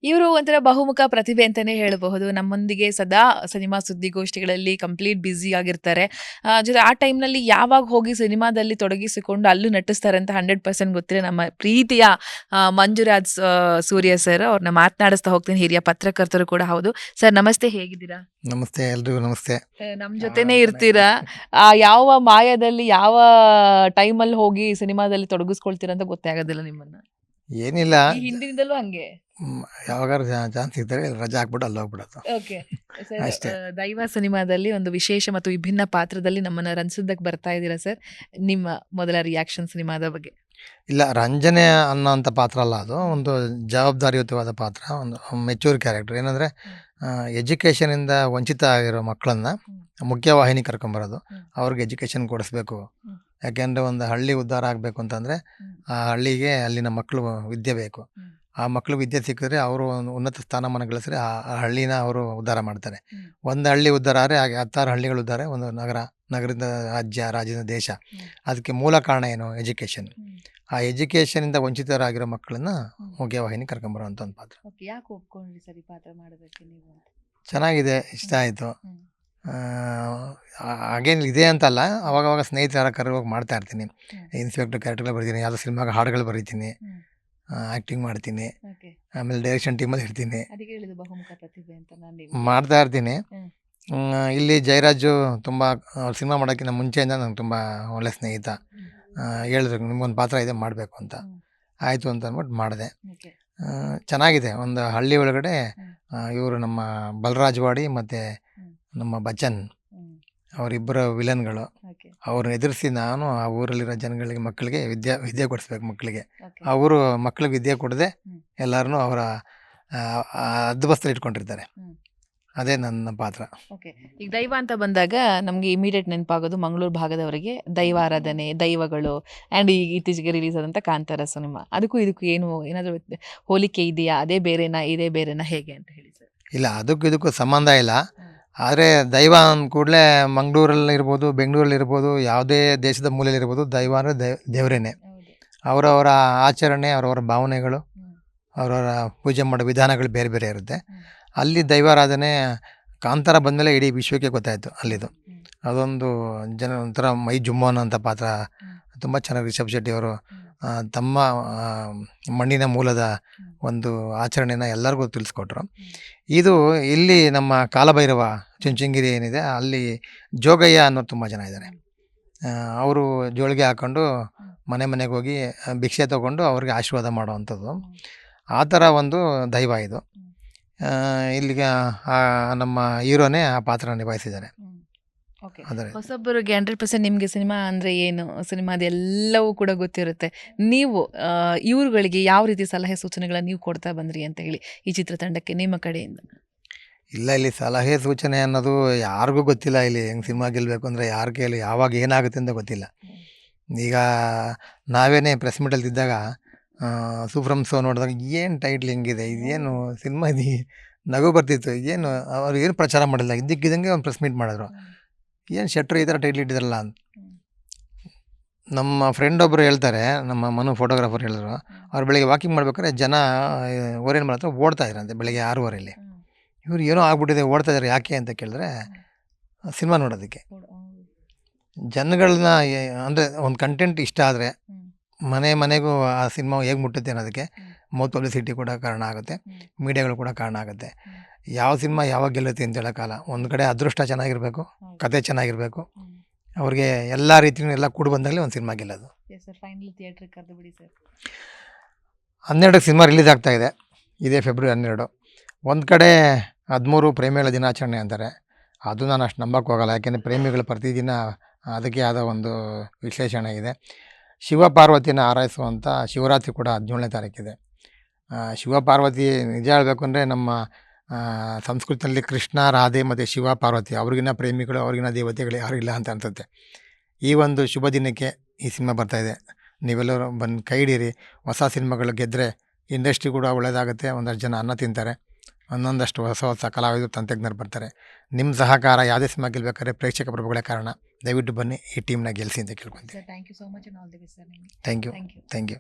ಇವರು ಒಂಥರ ಬಹುಮುಖ ಪ್ರತಿಭೆ ಅಂತಾನೆ ಹೇಳಬಹುದು. ನಮ್ಮೊಂದಿಗೆ ಸದಾ ಸಿನಿಮಾ ಸುದ್ದಿಗೋಷ್ಠಿಗಳಲ್ಲಿ ಕಂಪ್ಲೀಟ್ ಬ್ಯುಸಿ ಆಗಿರ್ತಾರೆ. ಜೊತೆ ಆ ಟೈಮ್‌ನಲ್ಲಿ ಯಾವಾಗ ಹೋಗಿ ಸಿನಿಮಾದಲ್ಲಿ ತೊಡಗಿಸಿಕೊಂಡು ಅಲ್ಲೂ ನಟಿಸ್ತಾರೆ ಅಂತ 100% ಗೊತ್ತಿಲ್ಲ ನಮ್ಮ ಪ್ರೀತಿಯ ಮಂಜುರಾಜ್ ಸೂರ್ಯ ಸರ್. ಅವ್ರನ್ನ ಮಾತನಾಡಿಸ್ತಾ ಹೋಗ್ತೀನಿ. ಹಿರಿಯ ಪತ್ರಕರ್ತರು ಕೂಡ ಹೌದು. ಸರ್ ನಮಸ್ತೆ, ಹೇಗಿದ್ದೀರಾ? ನಮಸ್ತೆ, ಎಲ್ರಿಗೂ ನಮಸ್ತೆ. ನಮ್ಮ ಜೊತೆನೇ ಇರ್ತೀರಾ. ಯಾವ ಮಾಯದಲ್ಲಿ ಯಾವ ಟೈಮಲ್ಲಿ ಹೋಗಿ ಸಿನಿಮಾದಲ್ಲಿ ತೊಡಗಿಸ್ಕೊಳ್ತೀರಾ ಅಂತ ಗೊತ್ತೇ ಆಗೋದಿಲ್ಲ ನಿಮ್ಮನ್ನ. ಏನಿಲ್ಲ, ಈ ಹಿಂದಿನಿಂದಲೂ ಹಂಗೆ. ಯಾವಾಗಾರು ಚಾನ್ಸ್ ಸಿಗ್ತಾರೆ ರಜಾ ಹಾಕ್ಬಿಟ್ಟು ಅಲ್ಲಿ ಹೋಗ್ಬಿಡೋದು ಓಕೆ ಸರ್. ಅಷ್ಟೇ. ದೈವ ಸಿನಿಮಾದಲ್ಲಿ ಒಂದು ವಿಶೇಷ ಮತ್ತು ವಿಭಿನ್ನ ಪಾತ್ರದಲ್ಲಿ ನಮ್ಮನ್ನ ರಂಜಿಸೋದಕ್ಕೆ ಬರ್ತಾ ಇದ್ದೀರಾ ಸರ್. ನಿಮ್ಮ ಮೊದಲ ರಿಯಾಕ್ಷನ್ ಸಿನಿಮಾದ ಬಗ್ಗೆ? ಇಲ್ಲ, ರಂಜನೆ ಅನ್ನೋಂಥ ಪಾತ್ರ ಅಲ್ಲ, ಅದು ಒಂದು ಜವಾಬ್ದಾರಿಯುತವಾದ ಪಾತ್ರ, ಒಂದು ಮೆಚೂರ್ ಕ್ಯಾರೆಕ್ಟರ್. ಏನಂದರೆ ಎಜುಕೇಷನಿಂದ ವಂಚಿತ ಆಗಿರೋ ಮಕ್ಕಳನ್ನು ಮುಖ್ಯವಾಹಿನಿ ಕರ್ಕೊಂಬರೋದು, ಅವ್ರಿಗೆ ಎಜುಕೇಷನ್ ಕೊಡಿಸ್ಬೇಕು. ಯಾಕೆಂದರೆ ಒಂದು ಹಳ್ಳಿ ಉದ್ಧಾರ ಆಗಬೇಕು ಅಂತಂದರೆ ಆ ಹಳ್ಳಿಗೆ ಅಲ್ಲಿನ ಮಕ್ಕಳು ವಿದ್ಯೆ ಬೇಕು. ಆ ಮಕ್ಕಳು ವಿದ್ಯೆ ಸಿಕ್ಕಿದ್ರೆ ಅವರು ಒಂದು ಉನ್ನತ ಸ್ಥಾನಮಾನ ಗಳಿಸಿದ್ರೆ ಆ ಹಳ್ಳಿನ ಅವರು ಉದ್ಧಾರ ಮಾಡ್ತಾರೆ. ಒಂದು ಹಳ್ಳಿ ಉದ್ಧಾರ ಆದರೆ ಹಾಗೆ 10 ಹಳ್ಳಿಗಳು ಉದ್ಧಾರ, ಒಂದು ನಗರದ ರಾಜ್ಯದ ದೇಶ. ಅದಕ್ಕೆ ಮೂಲ ಕಾರಣ ಏನು? ಎಜುಕೇಷನ್. ಆ ಎಜುಕೇಷನಿಂದ ವಂಚಿತರಾಗಿರೋ ಮಕ್ಕಳನ್ನ ಮುಖ್ಯವಾಹಿನಿ ಕರ್ಕೊಂಬರೋಂಥ ಒಂದು ಪಾತ್ರ. ಯಾಕೆ ಒಪ್ಕೊಂಡ್ರಿ ಸರ್ ಈ ಪಾತ್ರ ಮಾಡೋದಕ್ಕೆ ನೀವು? ಚೆನ್ನಾಗಿದೆ, ಇಷ್ಟ ಆಯಿತು. ಹಾಗೇನು ಇದೆ ಅಂತಲ್ಲ, ಅವಾಗವಾಗ ಸ್ನೇಹಿತರ ಕರೆಯೋಗಿ ಮಾಡ್ತಾ ಇರ್ತೀನಿ. ಇನ್ಸ್ಪೆಕ್ಟರ್ ಕ್ಯಾರೆಕ್ಟರ್ಗಳು ಬರೀತೀನಿ, ಯಾವುದೋ ಸಿನಿಮಾಗೆ ಹಾಡುಗಳು ಬರೀತೀನಿ, ಆ್ಯಕ್ಟಿಂಗ್ ಮಾಡ್ತೀನಿ, ಆಮೇಲೆ ಡೈರೆಕ್ಷನ್ ಟೀಮಲ್ಲಿ ಇರ್ತೀನಿ, ಮಾಡ್ತಾ ಇರ್ತೀನಿ. ಇಲ್ಲಿ ಜಯರಾಜು ತುಂಬ ಸಿನಿಮಾ ಮಾಡೋಕ್ಕಿಂತ ಮುಂಚೆಯಿಂದ ನಂಗೆ ತುಂಬ ಒಳ್ಳೆ ಸ್ನೇಹಿತ. ಹೇಳಿದ್ರು ನಿಮ್ಗೊಂದು ಪಾತ್ರ ಇದೆ ಮಾಡಬೇಕು ಅಂತ. ಆಯಿತು ಅಂತ ಅಂದ್ಬಿಟ್ಟು ಮಾಡಿದೆ. ಚೆನ್ನಾಗಿದೆ. ಒಂದು ಹಳ್ಳಿ ಒಳಗಡೆ ಇವರು ನಮ್ಮ ಬಲರಾಜವಾಡಿ ಮತ್ತು ನಮ್ಮ ಬಚ್ಚನ್ ಅವರಿಬ್ಬರ ವಿಲನ್ಗಳು. ಅವ್ರನ್ನ ಎದುರಿಸಿ ನಾನು ಆ ಊರಲ್ಲಿರೋ ಜನಗಳಿಗೆ, ಮಕ್ಕಳಿಗೆ ವಿದ್ಯೆ ಕೊಡಿಸ್ಬೇಕು. ಮಕ್ಕಳಿಗೆ ಅವರು ಮಕ್ಕಳಿಗೆ ವಿದ್ಯೆ ಕೊಡದೆ ಎಲ್ಲರನ್ನೂ ಅವರ ಹದ್ದುಬಸ್ತಲ್ಲಿ ಇಟ್ಕೊಂಡಿರ್ತಾರೆ. ಅದೇ ನನ್ನ ಪಾತ್ರ. ಓಕೆ. ಈಗ ದೈವ ಅಂತ ಬಂದಾಗ ನಮಗೆ ಇಮಿಡಿಯೇಟ್ ನೆನಪಾಗೋದು ಮಂಗಳೂರು ಭಾಗದವರಿಗೆ ದೈವಾರಾಧನೆ, ದೈವಗಳು ಆ್ಯಂಡ್ ಈಗ ಇತ್ತೀಚೆಗೆ ರಿಲೀಸ್ ಆದಂಥ ಕಾಂತಾರ ಸಿನಿಮಾ. ಅದಕ್ಕೂ ಇದಕ್ಕೂ ಏನಾದರೂ ಹೋಲಿಕೆ ಇದೆಯಾ? ಅದೇ ಬೇರೆನಾ, ಇದೇ ಬೇರೆನಾ, ಹೇಗೆ ಅಂತ ಹೇಳಿ ಸರ್? ಇಲ್ಲ, ಇದಕ್ಕೂ ಸಂಬಂಧ ಇಲ್ಲ. ಆದರೆ ದೈವ ಅಂದ ಕೂಡಲೇ ಮಂಗಳೂರಲ್ಲಿ ಇರ್ಬೋದು, ಬೆಂಗಳೂರಲ್ಲಿ ಇರ್ಬೋದು, ಯಾವುದೇ ದೇಶದ ಮೂಲೆಯಲ್ಲಿ ಇರ್ಬೋದು, ದೈವ ಅಂದರೆ ದೇವರೇನೆ. ಅವರವರ ಆಚರಣೆ, ಅವರವರ ಭಾವನೆಗಳು, ಅವರವರ ಪೂಜೆ ಮಾಡೋ ವಿಧಾನಗಳು ಬೇರೆ ಬೇರೆ ಇರುತ್ತೆ. ಅಲ್ಲಿ ದೈವಾರಾಧನೆ ಕಾಂತಾರ ಬಂದಮೇಲೆ ಇಡೀ ವಿಶ್ವಕ್ಕೆ ಗೊತ್ತಾಯಿತು ಅಲ್ಲಿದು. ಅದೊಂದು ಒಂಥರ ಮೈ ಜುಮ್ಮು ಅನ್ನೋಂಥ ಪಾತ್ರ ತುಂಬ ಚೆನ್ನಾಗಿ ರಿಷಬ್ ಶೆಟ್ಟಿ ಅವರು ತಮ್ಮ ಮಣ್ಣಿನ ಮೂಲದ ಒಂದು ಆಚರಣೆನ ಎಲ್ಲರಿಗೂ ತಿಳಿಸ್ಕೊಟ್ರು. ಇದು ಇಲ್ಲಿ ನಮ್ಮ ಕಾಲಭೈರವ ಚುಂಚನಗಿರಿ ಏನಿದೆ, ಅಲ್ಲಿ ಜೋಗಯ್ಯ ಅನ್ನೋರು ತುಂಬ ಜನ ಇದ್ದಾರೆ. ಅವರು ಜೋಳಿಗೆ ಹಾಕ್ಕೊಂಡು ಮನೆಗೆ ಹೋಗಿ ಭಿಕ್ಷೆ ತೊಗೊಂಡು ಅವ್ರಿಗೆ ಆಶೀರ್ವಾದ ಮಾಡೋವಂಥದ್ದು. ಆ ಥರ ಒಂದು ದೈವ ಇದು. ಇಲ್ಲಿಗೆ ನಮ್ಮ ಹೀರೋನೇ ಆ ಪಾತ್ರ ನಿಭಾಯಿಸಿದ್ದಾರೆ. ಹೊಸೊಬ್ಬರಿಗೆ 100% ನಿಮಗೆ ಸಿನಿಮಾ ಅಂದರೆ ಏನು, ಸಿನಿಮಾದ ಎಲ್ಲವೂ ಕೂಡ ಗೊತ್ತಿರುತ್ತೆ. ನೀವು ಇವ್ರುಗಳಿಗೆ ಯಾವ ರೀತಿ ಸಲಹೆ ಸೂಚನೆಗಳನ್ನು ನೀವು ಕೊಡ್ತಾ ಬಂದ್ರಿ ಅಂತ ಹೇಳಿ ಈ ಚಿತ್ರತಂಡಕ್ಕೆ ನಿಮ್ಮ ಕಡೆಯಿಂದ? ಇಲ್ಲ, ಇಲ್ಲಿ ಸಲಹೆ ಸೂಚನೆ ಅನ್ನೋದು ಯಾರಿಗೂ ಗೊತ್ತಿಲ್ಲ. ಇಲ್ಲಿ ಹೆಂಗೆ ಸಿನಿಮಾ ಗೆಲ್ಲಬೇಕು ಅಂದರೆ ಯಾರ ಕೈಯಲ್ಲಿ ಯಾವಾಗ ಏನಾಗುತ್ತೆ ಅಂತ ಗೊತ್ತಿಲ್ಲ. ಈಗ ನಾವೇನೇ ಪ್ರೆಸ್ ಮೀಟಲ್ಲಿ ಇದ್ದಾಗ ಸೂಫ್ರಮ್ ಶೋ ನೋಡಿದಾಗ ಏನು ಟೈಟ್ಲ್ ಹೆಂಗಿದೆ, ಇದೇನು ಸಿನಿಮಾ ಇದು, ನಗು ಬರ್ತಿತ್ತು. ಏನು ಅವ್ರು ಏನು ಪ್ರಚಾರ ಮಾಡಿಲ್ಲ, ಇದ್ದಕ್ಕಿದ್ದಂಗೆ ಒಂದು ಪ್ರೆಸ್ ಮೀಟ್ ಮಾಡಿದ್ರು. ಏನು ಶೆಟ್ರು ಈ ಥರ ಟೈಟ್ಲ್ ಇಟ್ಟಿದ್ದಾರಲ್ಲ ಅಂತ. ನಮ್ಮ ಫ್ರೆಂಡ್ ಒಬ್ಬರು ಹೇಳ್ತಾರೆ, ನಮ್ಮ ಮನು ಫೋಟೋಗ್ರಾಫರ್ ಹೇಳಿದ್ರು, ಅವ್ರು ಬೆಳಗ್ಗೆ ವಾಕಿಂಗ್ ಮಾಡ್ಬೇಕಾದ್ರೆ ಜನ ಓರೇನು ಮಾಡ್ತಾರೆ, ಓಡ್ತಾ ಇದ್ರಂತೆ ಬೆಳಗ್ಗೆ 6:30. ಇವ್ರು ಏನೋ ಆಗ್ಬಿಟ್ಟಿದೆ, ಓಡ್ತಾ ಇದ್ದಾರೆ ಯಾಕೆ ಅಂತ ಕೇಳಿದ್ರೆ ಸಿನಿಮಾ ನೋಡೋದಕ್ಕೆ. ಜನಗಳನ್ನ ಅಂದರೆ ಒಂದು ಕಂಟೆಂಟ್ ಇಷ್ಟ ಆದರೆ ಮನೆಗೂ ಆ ಸಿನಿಮಾ ಹೇಗೆ ಮುಟ್ಟುತ್ತೆ ಅನ್ನೋದಕ್ಕೆ ಮೌತ್ ಪಬ್ಲಿಸಿಟಿ ಕೂಡ ಕಾರಣ ಆಗುತ್ತೆ, ಮೀಡಿಯಾಗಳು ಕೂಡ ಕಾರಣ ಆಗುತ್ತೆ. ಯಾವ ಸಿನಿಮಾ ಯಾವಾಗ ಗೆಲ್ಲುತ್ತೆ ಅಂತ ಹೇಳೋಕ್ಕಲ್ಲ. ಒಂದು ಕಡೆ ಅದೃಷ್ಟ ಚೆನ್ನಾಗಿರಬೇಕು, ಕತೆ ಚೆನ್ನಾಗಿರಬೇಕು, ಅವ್ರಿಗೆ ಎಲ್ಲ ರೀತಿಯೂ ಎಲ್ಲ ಕೂಡಿ ಬಂದಾಗಲೇ ಒಂದು ಸಿನಿಮಾ ಗೆಲ್ಲೋದು. 12ಕ್ಕೆ ಸಿನಿಮಾ ರಿಲೀಸ್ ಆಗ್ತಾಯಿದೆ, ಇದೇ ಫೆಬ್ರವರಿ 12. ಒಂದು ಕಡೆ 13 ಪ್ರೇಮಿಗಳ ದಿನಾಚರಣೆ ಅಂತಾರೆ. ಅದು ನಾನು ಅಷ್ಟು ನಂಬಕ್ಕೆ ಹೋಗಲ್ಲ. ಯಾಕೆಂದರೆ ಪ್ರೇಮಿಗಳು ಪ್ರತಿದಿನ ಅದಕ್ಕೆ ಆದ ಒಂದು ವಿಶ್ಲೇಷಣೆ ಇದೆ. ಶಿವಪಾರ್ವತಿನ ಆರೈಸುವಂಥ ಶಿವರಾತ್ರಿ ಕೂಡ 17ನೇ ತಾರೀಕಿದೆ. ಶಿವಪಾರ್ವತಿ ನಿಜ ಹೇಳಬೇಕು ಅಂದರೆ ನಮ್ಮ ಸಂಸ್ಕೃತಿಯಲ್ಲಿ ಕೃಷ್ಣ, ರಾಧೆ ಮತ್ತು ಶಿವ, ಪಾರ್ವತಿ ಅವ್ರಿಗಿನ್ನ ಪ್ರೇಮಿಗಳು, ಅವ್ರಿಗಿನ್ನ ದೇವತೆಗಳು ಯಾರೂ ಇಲ್ಲ ಅಂತ ಅನಿಸುತ್ತೆ. ಈ ಒಂದು ಶುಭ ದಿನಕ್ಕೆ ಈ ಸಿನಿಮಾ ಬರ್ತಾಯಿದೆ. ನೀವೆಲ್ಲರೂ ಬಂದು ಕೈ ಹಿಡೀರಿ. ಹೊಸ ಸಿನಿಮಾಗಳು ಗೆದ್ದರೆ ಇಂಡಸ್ಟ್ರಿ ಕೂಡ ಒಳ್ಳೆಯದಾಗುತ್ತೆ, ಒಂದಷ್ಟು ಜನ ಅನ್ನ ತಿಂತಾರೆ, ಒಂದೊಂದಷ್ಟು ಹೊಸ ಕಲಾವಿದರು, ತಂತ್ರಜ್ಞರು ಬರ್ತಾರೆ. ನಿಮ್ಮ ಸಹಕಾರ ಯಾವುದೇ ಸಿನಿಮಾ ಗೆಲ್ಲಬೇಕಾದ್ರೆ ಪ್ರೇಕ್ಷಕ ಪ್ರಭುಗಳೇ ಕಾರಣ. ದಯವಿಟ್ಟು ಬನ್ನಿ, ಈ ಟೀಮ್ನ ಗೆಲ್ಲಿಸಿ ಅಂತ ಕೇಳ್ಕೊತೀನಿ. Thank you so much. All the best sir. Thank you.